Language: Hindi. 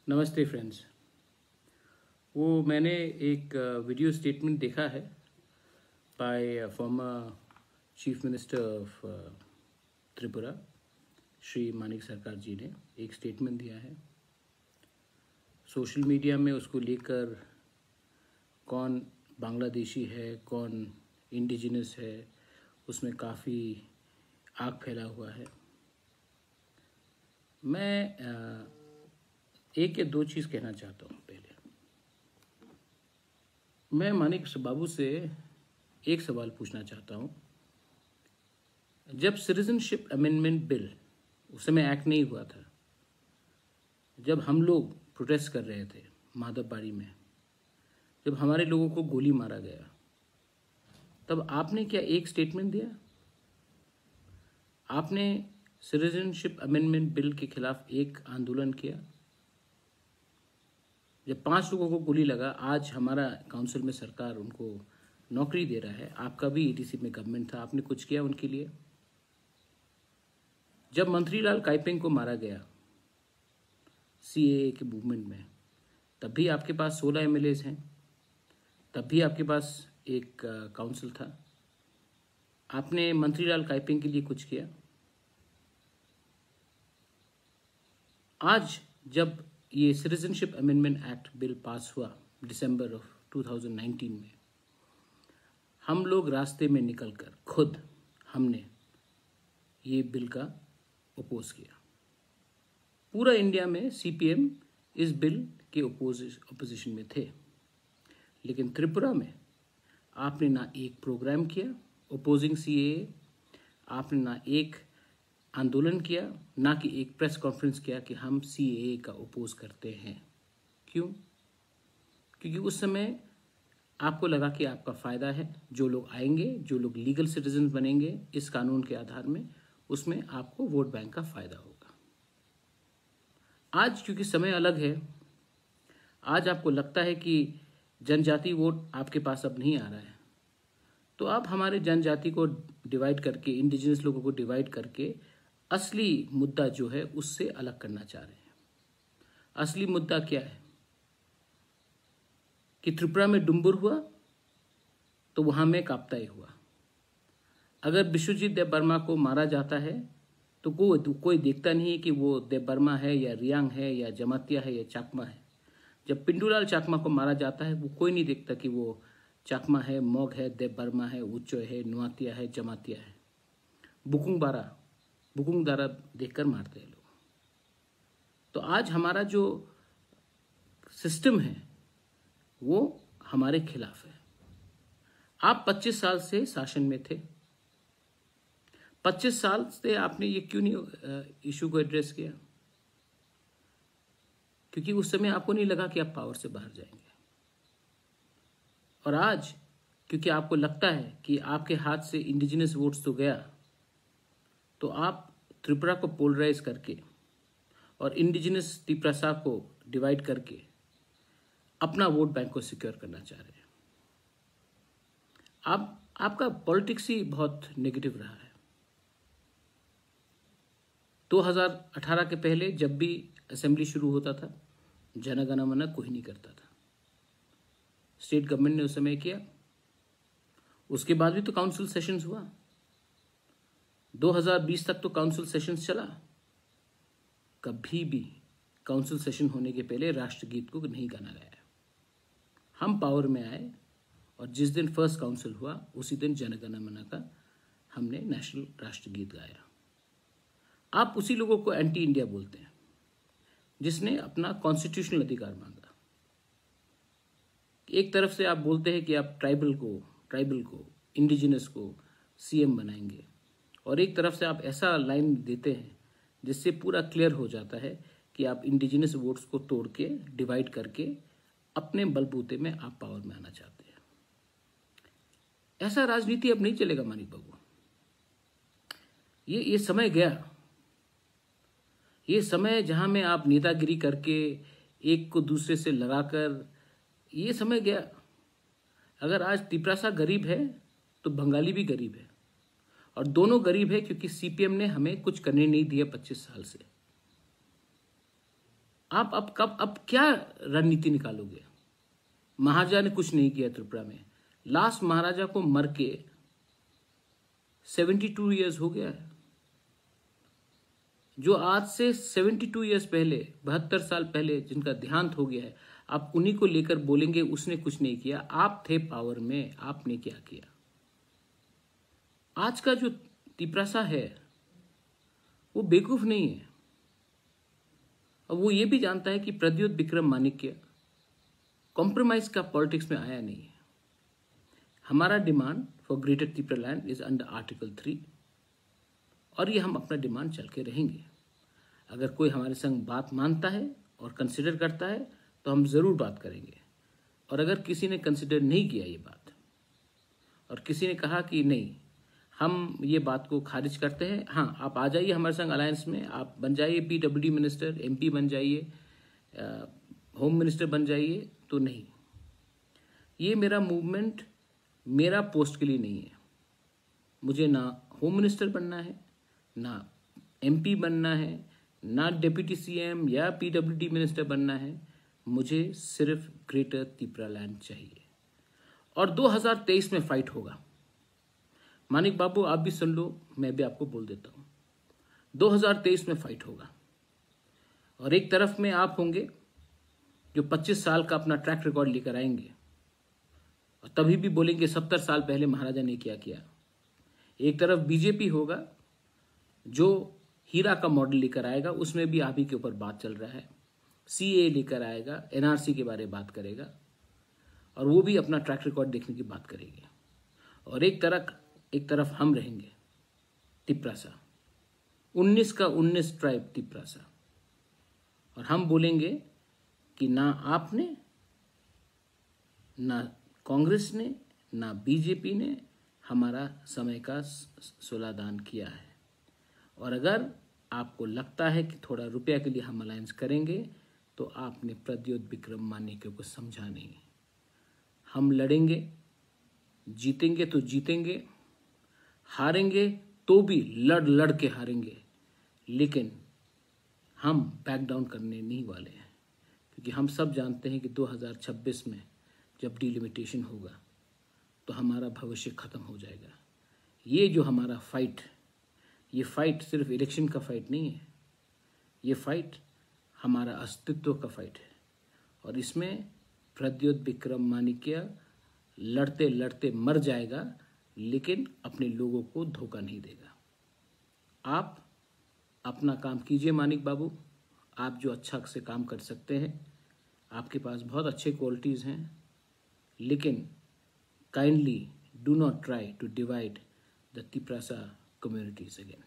नमस्ते फ्रेंड्स। वो मैंने एक वीडियो स्टेटमेंट देखा है bye former chief minister of Tripura Shri Manik सरकार जी ने एक स्टेटमेंट दिया है। सोशल मीडिया में उसको लेकर कौन बांग्लादेशी है, कौन इंडिजिनस है, उसमें काफ़ी आग फैला हुआ है। मैं एक या दो चीज़ कहना चाहता हूँ। पहले मैं मानिक बाबू से एक सवाल पूछना चाहता हूँ। जब सिटीजनशिप अमेंडमेंट बिल उस समय एक्ट नहीं हुआ था, जब हम लोग प्रोटेस्ट कर रहे थे माधवबाड़ी में, जब हमारे लोगों को गोली मारा गया, तब आपने क्या एक स्टेटमेंट दिया? आपने सिटीजनशिप अमेंडमेंट बिल के खिलाफ एक आंदोलन किया? जब 5 लोगों को गोली लगा, आज हमारा काउंसिल में सरकार उनको नौकरी दे रहा है, आपका भी ईटीसी में गवर्नमेंट था, आपने कुछ किया उनके लिए? जब मंत्रीलाल काइपेंग को मारा गया सीएए के मूवमेंट में, तब भी आपके पास 16 एमएलएज हैं, तब भी आपके पास एक काउंसिल था। आपने मंत्रीलाल काइपेंग के लिए कुछ किया? आज जब ये citizenship amendment act bill pass हुआ दिसंबर ऑफ 2019 में, हम लोग रास्ते में निकलकर खुद हमने ये बिल का अपोज किया। पूरा इंडिया में सीपीएम इस बिल के अपोजिशन में थे, लेकिन त्रिपुरा में आपने ना एक प्रोग्राम किया अपोजिंग सीएए, आपने ना एक आंदोलन किया, ना कि एक प्रेस कॉन्फ्रेंस किया कि हम सीएए का अपोज करते हैं। क्यों? क्योंकि उस समय आपको लगा कि आपका फ़ायदा है, जो लोग आएंगे, जो लोग लीगल सिटीजन बनेंगे इस कानून के आधार में, उसमें आपको वोट बैंक का फ़ायदा होगा। आज क्योंकि समय अलग है, आज आपको लगता है कि जनजाति वोट आपके पास अब नहीं आ रहा है, तो आप हमारे जनजाति को डिवाइड करके, इंडिजिनस लोगों को डिवाइड करके असली मुद्दा जो है उससे अलग करना चाह रहे हैं। असली मुद्दा क्या है कि त्रिपुरा में डुम्बुर हुआ तो वहां में काप्ताई हुआ। अगर विश्वजीत देवबर्मा को मारा जाता है तो कोई देखता नहीं है कि वो देवबर्मा है या रियांग है या जमातिया है या चाकमा है। जब पिंडूलाल चाकमा को मारा जाता है, वो कोई नहीं देखता कि वो चाकमा है, मोग है, देवबर्मा है, उच्चोय है, नुआतिया है, जमातिया है। बुकुंग दारा देखकर मारते हैं लोग। तो आज हमारा जो सिस्टम है वो हमारे खिलाफ है। आप 25 साल से शासन में थे, 25 साल से आपने ये क्यों नहीं इशू को एड्रेस किया? क्योंकि उस समय आपको नहीं लगा कि आप पावर से बाहर जाएंगे। और आज क्योंकि आपको लगता है कि आपके हाथ से इंडिजिनस वोट्स तो गया, तो आप त्रिपुरा को पोलराइज करके और इंडिजिनस त्रिपुरा को डिवाइड करके अपना वोट बैंक को सिक्योर करना चाह रहे हैं। आपका पॉलिटिक्स ही बहुत नेगेटिव रहा है। 2018 के पहले जब भी असेंबली शुरू होता था, जन गण मन कोई नहीं करता था। स्टेट गवर्नमेंट ने उस समय किया, उसके बाद भी तो काउंसिल सेशंस हुआ। 2020 तक तो काउंसिल सेशंस चला। कभी भी काउंसिल सेशन होने के पहले राष्ट्रगीत को नहीं गाना गया। हम पावर में आए और जिस दिन फर्स्ट काउंसिल हुआ उसी दिन जन गण मन का हमने नेशनल राष्ट्रगीत गाया। आप उसी लोगों को एंटी इंडिया बोलते हैं जिसने अपना कॉन्स्टिट्यूशनल अधिकार मांगा। एक तरफ से आप बोलते हैं कि आप ट्राइबल को इंडिजिनस को सीएम बनाएंगे, और एक तरफ से आप ऐसा लाइन देते हैं जिससे पूरा क्लियर हो जाता है कि आप इंडिजिनस वोट्स को तोड़ के डिवाइड करके अपने बलबूते में आप पावर में आना चाहते हैं। ऐसा राजनीति अब नहीं चलेगा मानिक बाबू। ये समय गया। ये समय जहां में आप नेतागिरी करके एक को दूसरे से लगाकर, ये समय गया। अगर आज त्रिपुरा गरीब है तो बंगाली भी गरीब है, और दोनों गरीब है क्योंकि सीपीएम ने हमें कुछ करने नहीं दिया 25 साल से। आप अब क्या रणनीति निकालोगे? महाराजा ने कुछ नहीं किया त्रिपुरा में। लास्ट महाराजा को मर के 72 ईयर्स हो गया है। जो आज से 72 ईयर्स पहले, 72 साल पहले जिनका देहांत हो गया है, आप उन्हीं को लेकर बोलेंगे उसने कुछ नहीं किया। आप थे पावर में, आपने क्या किया? आज का जो तिपरासा है वो बेवकूफ नहीं है। अब वो ये भी जानता है कि प्रद्योत विक्रम माणिक्य कॉम्प्रोमाइज का पॉलिटिक्स में आया नहीं है। हमारा demand for greater Tripura land is under article 3 और ये हम अपना डिमांड चल के रहेंगे। अगर कोई हमारे संग बात मानता है और कंसिडर करता है तो हम ज़रूर बात करेंगे। और अगर किसी ने कंसिडर नहीं किया ये बात और किसी ने कहा कि नहीं, हम ये बात को खारिज करते हैं, हाँ आप आ जाइए हमारे संग अलायंस में, आप बन जाइए PWD मिनिस्टर, MP बन जाइए, होम मिनिस्टर बन जाइए, तो नहीं, ये मेरा मूवमेंट मेरा पोस्ट के लिए नहीं है। मुझे ना होम मिनिस्टर बनना है, ना MP बनना है, ना डिप्टी CM या PWD मिनिस्टर बनना है। मुझे सिर्फ ग्रेटर त्रिपुरा लैंड चाहिए और 2023 में फाइट होगा। मानिक बाबू आप भी सुन लो, मैं भी आपको बोल देता हूँ, 2023 में फाइट होगा। और एक तरफ में आप होंगे जो 25 साल का अपना ट्रैक रिकॉर्ड लेकर आएंगे और तभी भी बोलेंगे 70 साल पहले महाराजा ने क्या किया। एक तरफ BJP होगा जो हीरा का मॉडल लेकर आएगा, उसमें भी आप ही के ऊपर बात चल रहा है, CA लेकर आएगा, NRC के बारे में बात करेगा और वो भी अपना ट्रैक रिकॉर्ड देखने की बात करेंगे। और एक तरफ हम रहेंगे तिपरासा, 19 का 19 ट्राइब तिपरासा, और हम बोलेंगे कि ना आपने, ना कांग्रेस ने, ना BJP ने हमारा समय का सुलादान किया है। और अगर आपको लगता है कि थोड़ा रुपया के लिए हम अलायंस करेंगे तो आपने प्रद्योत विक्रम माणिक्य को समझा नहीं। हम लड़ेंगे, जीतेंगे तो जीतेंगे, हारेंगे तो भी लड़ के हारेंगे, लेकिन हम बैक डाउन करने नहीं वाले हैं, क्योंकि हम सब जानते हैं कि 2026 में जब डिलिमिटेशन होगा तो हमारा भविष्य खत्म हो जाएगा। ये जो हमारा फाइट, ये फाइट सिर्फ इलेक्शन का फाइट नहीं है, ये फाइट हमारा अस्तित्व का फाइट है। और इसमें प्रद्योत विक्रम माणिक्य लड़ते लड़ते मर जाएगा, लेकिन अपने लोगों को धोखा नहीं देगा। आप अपना काम कीजिए मानिक बाबू, आप जो अच्छा से काम कर सकते हैं, आपके पास बहुत अच्छे क्वालिटीज़ हैं, लेकिन kindly do not try to divide the Tiprasa communities again.